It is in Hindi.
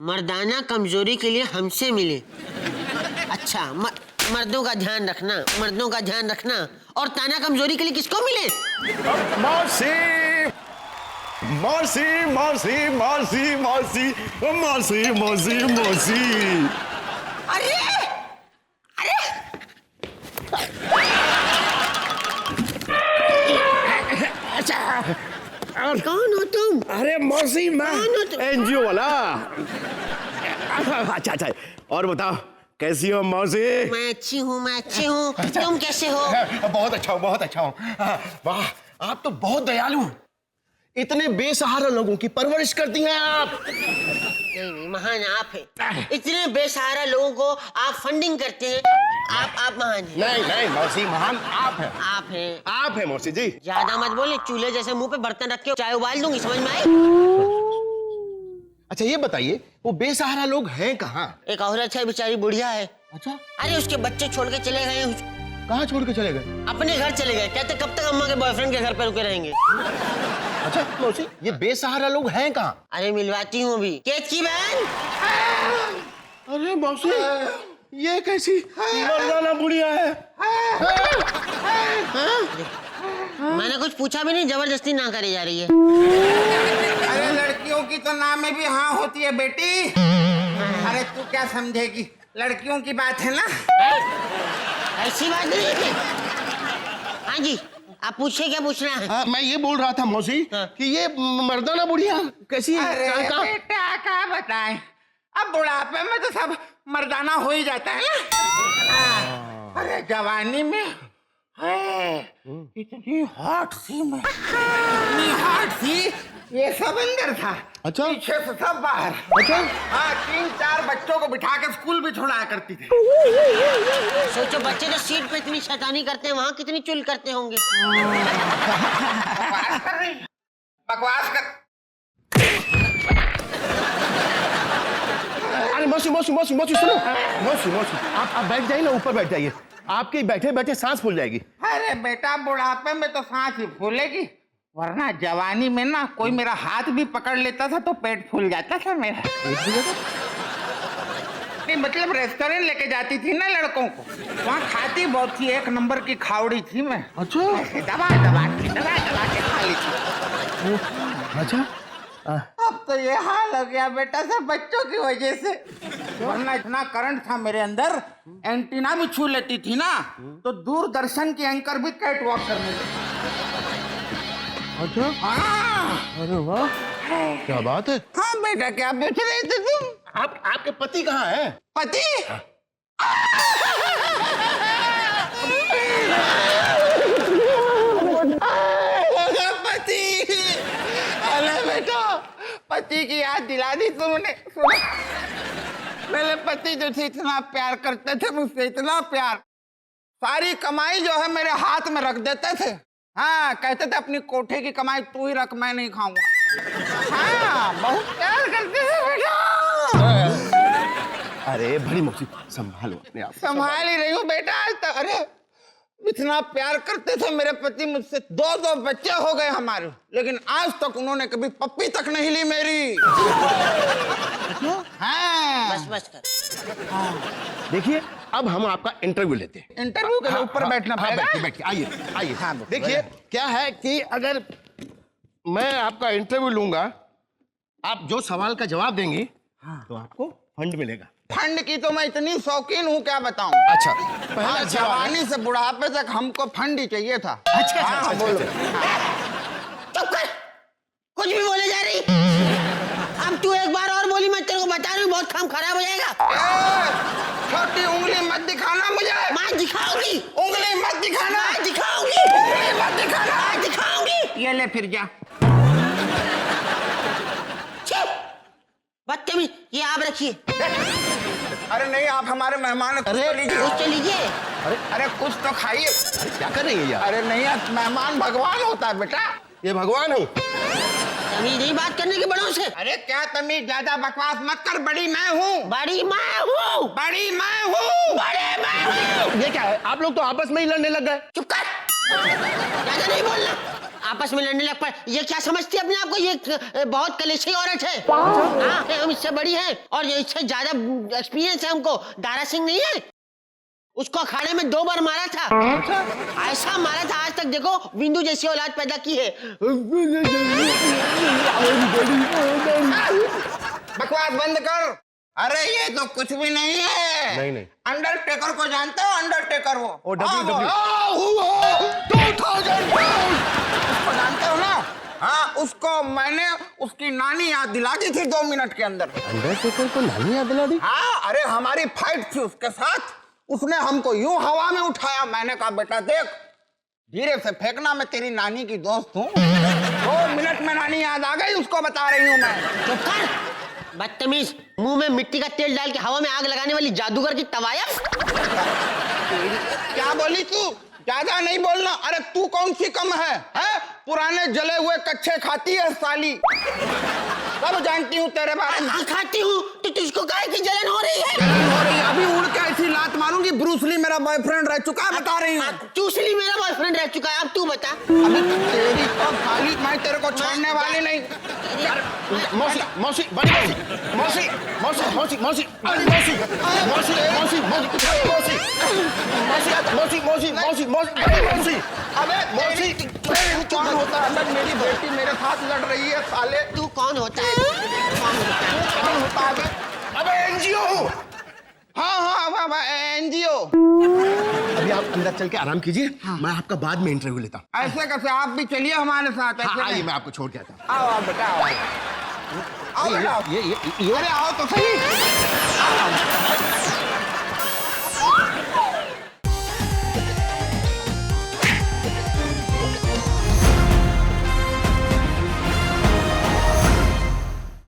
मर्दाना कमजोरी के लिए हमसे मिले। अच्छा, मर्दों का ध्यान रखना, मर्दों का ध्यान रखना। और ताना कमजोरी के लिए किसको मिले? मौसी मौसी मौसी मौसी मौसी मौसी मौसी मौसी। अरे अरे कौन हो तुम? अरे मौसी, मैं एनजीओ वाला। अच्छा अच्छा, और बताओ कैसी हो मौसी? मैं अच्छी हूँ, मैं अच्छी हूँ। तुम कैसे हो? बहुत अच्छा हूँ, बहुत अच्छा हूँ। वाह, आप तो बहुत दयालु हैं। इतने बेसहारा लोगों की परवरिश करती हैं आप। नहीं नहीं, महान आप हैं। इतने बेसहारा लोगों को आप फंडिंग करते हैं। आप महान हैं। नहीं नहीं मौसी, महान आप हैं। आप हैं। आप हैं मौसी जी। ज्यादा मत बोले, चूल्हे जैसे मुंह पे बर्तन रख के चाय उबाल दूंगी, समझ में आई? अच्छा ये बताइए, वो बेसहारा लोग हैं कहाँ? एक औरत है, बेचारी बुढ़िया है। अच्छा, अरे उसके बच्चे छोड़ के चले गए, कहाँ छोड़ के चले गए? अपने घर चले गए। कहते कब तक अम्मा के बॉयफ्रेंड के घर पे रुके रहेंगे। अच्छा मौसी, ये बेसहारा लोग हैं कहाँ? अरे मिलवाती हूँ अभी। केत की बहन। अरे मौसी, ये कैसी मर्दाना बुढ़िया है? मैंने कुछ पूछा भी नहीं, जबरदस्ती ना करी जा रही है। अरे लड़कियों की तो ना में भी हाँ होती है बेटी। अरे तू क्या समझेगी, लड़कियों की बात है ना। ऐसी बात नहीं है। हाँ जी, आप पूछिए, क्या पूछना है? मैं ये बोल रहा था मौसी कि ये मर्दाना बुढ़िया कैसी है? अरे बेटा क्या बताएं, अब बुढ़ापे में तो सब मर्दाना हो ही जाता है ना। अरे जवानी में है इतनी हॉट सी मैं, इतनी हॉट सी, ये सब अंदर था। अच्छा, पीछे से सब बाहर। अच्छा, हाँ, 3-4 बच्चों को बिठा के स्कूल भी छुड़ाया करती थी। सोचो, बच्चे तो सीट पे इतनी शैतानी करते हैं, वहाँ कितनी चुल करते होंगे। बकवास कर रही, बकवास कर। अरे मौसी मौसी मौसी मौसी सुनो, मौसी मौसी आप बैठ जाइए ना, ऊपर बैठ जाइए। आपके बैठे बैठे सांस फूल जाएगी। अरे बेटा, बुढ़ापे में तो सांस ही फूलेगी, वरना जवानी में ना कोई मेरा हाथ भी पकड़ लेता था तो पेट फूल जाता था मेरा। नहीं मतलब रेस्टोरेंट लेके जाती थी ना लड़कों को, वहाँ खाती बहुत थी, 1 नंबर की खावड़ी थी मैं। अच्छा, दबा दबा के खा ली थी। अच्छा, अब तो ये हाल हो गया बेटा सब बच्चों की वजह से, वरना इतना करंट था मेरे अंदर, एंटीना भी छू लेती थी ना तो दूरदर्शन की एंकर भी कैट वॉक करने लगी। अच्छा, हाँ। अरे वाह, क्या बात है। हाँ बेटा, क्या पूछ रहे थे तुम? आपके पति कहाँ हैं? पति? पति? अरे बेटा, पति की याद दिला दी तुमने। मेरे पति जो थे इतना प्यार करते थे मुझसे, इतना प्यार, सारी कमाई जो है मेरे हाथ में रख देते थे। हाँ, कहते थे अपनी कोठे की कमाई तू ही रख, मैं नहीं खाऊंगा। हाँ, बहुत प्यार करते थे बेटा। अरे बड़ी मौसी, संभालो अपने आप। संभाल ही रही हूँ बेटा आज तक। अरे इतना प्यार करते थे मेरे पति मुझसे, 2 बच्चे हो गए हमारे, लेकिन आज तक उन्होंने कभी पप्पी तक नहीं ली मेरी। हाँ। बस बस कर। देखिए, अब हम आपका इंटरव्यू लेते हैं। इंटरव्यू के लिए ऊपर बैठना पड़ेगा। बैठिए, आइए आइए। हाँ, देखिए क्या है कि अगर मैं आपका इंटरव्यू लूंगा, आप जो सवाल का जवाब देंगी तो आपको फंड मिलेगा। फंड की तो मैं इतनी शौकीन हूँ, क्या बताऊं। अच्छा, हाँ, जवानी से बुढ़ापे तक हमको फंड ही चाहिए था। अच्छा, हाँ, अच्छा, बोलो। चुप कर, कुछ भी बोले जा रही। अब तू एक बार और बोली, मैं तेरे को बता रही हूँ, बहुत काम खराब हो जाएगा। छोटी उंगली मत दिखाना मुझे। मैं दिखाऊंगी। उंगली मत दिखाना। मैं दिखाऊंगी। उंगली मत दिखाना। मैं दिखाऊंगी। ये ले फिर जा। बदतमीज, ये आप रखिए। अरे नहीं, आप हमारे मेहमान हैं, कुछ तो लीजिए। कुछ तो लीजिए। अरे कुछ तो खाइए। क्या कर रही है यार? अरे नहीं, मेहमान भगवान होता है बेटा। ये भगवान हूँ। तमीज नहीं बात करने की बड़ों से। अरे क्या तमीज, ज्यादा बकवास मत कर, बड़ी मैं हूँ। बड़ी मैं हूँ। बड़ी मैं हूँ। बड़े मैं हूँ। ये क्या है? आप लोग तो आपस में ही लड़ने लग गए। चुप कर, ज्यादा नहीं बोलना। आपस में लड़ने लग पड़े। ये क्या समझती है अपने आप को, ये बहुत कलेशी औरत है। हाँ, हम इससे बड़ी है और इससे ज्यादा एक्सपीरियंस है हमको। दारा सिंह नहीं है, उसको अखाड़े में 2 बार मारा था। ऐसा मारा था, आज तक देखो बिंदु जैसी औलाद पैदा की है। बकवास बंद कर। अरे ये तो कुछ भी नहीं है। नहीं। अंडरटेकर को जानते हो? अंडरटेकर वो उसको जानते हो ना? हाँ, उसको मैंने उसकी नानी याद दिला दी थी 2 मिनट के अंदर। अंडरटेकर को नानी याद दिला दी? हाँ, अरे हमारी फाइट थी उसके साथ, उसने हमको यूं हवा में उठाया। मैंने कहा बेटा देख, धीरे से फेंकना, मैं तेरी नानी की दोस्त हूँ। 2 मिनट में नानी याद आ गई, उसको बता रही हूँ मैं। चुप कर, बदतमीज। मुंह में मिट्टी का तेल डाल के हवा में आग लगाने वाली जादूगर की तवायफ। क्या बोली तू? ज्यादा नहीं बोलना। अरे तू कौन सी कम है? पुराने जले हुए कच्चे खाती है साली। सब जानती हूँ तेरे बारे में। हाँ, खाती हूँ तो तुझको काहे की जलन हो रही है? जलन हो रही है? अभी उड़ के ऐसी लात मारूंगी। ब्रूस ली मेरा बॉयफ्रेंड रह चुका है, बता रही हूँ। चूसली मेरा बॉयफ्रेंड रह चुका है, अब तू बता। अभी तेरी तो खाली, मैं तेरे को छोड़ने वाली नहीं। मौसी मौसी बड़ी मौसी मौसी मौसी मौसी बड़ी मौसी मौसी मौसी मौसी मौसी मौसी मौसी मौसी मौसी बड़ी मौसी। अबे मौसी कौन होता है? अंदर मेरी बेटी मेरे साथ लड़ रही है साले। तू कौन होता है? कौन होता है? अबे एनजीओ। हाँ, एनजीओ। अभी आप अंदर चल के आराम कीजिए। मैं आपका बाद में इंटरव्यू लेता हूँ। ऐसे कैसे? आप भी चलिए हमारे साथ। ऐसे आइए, नहीं। मैं आपको छोड़ के आता हूँ। आओ बेटा, आओ आओ बेटा। ये अरे आओ तो सही।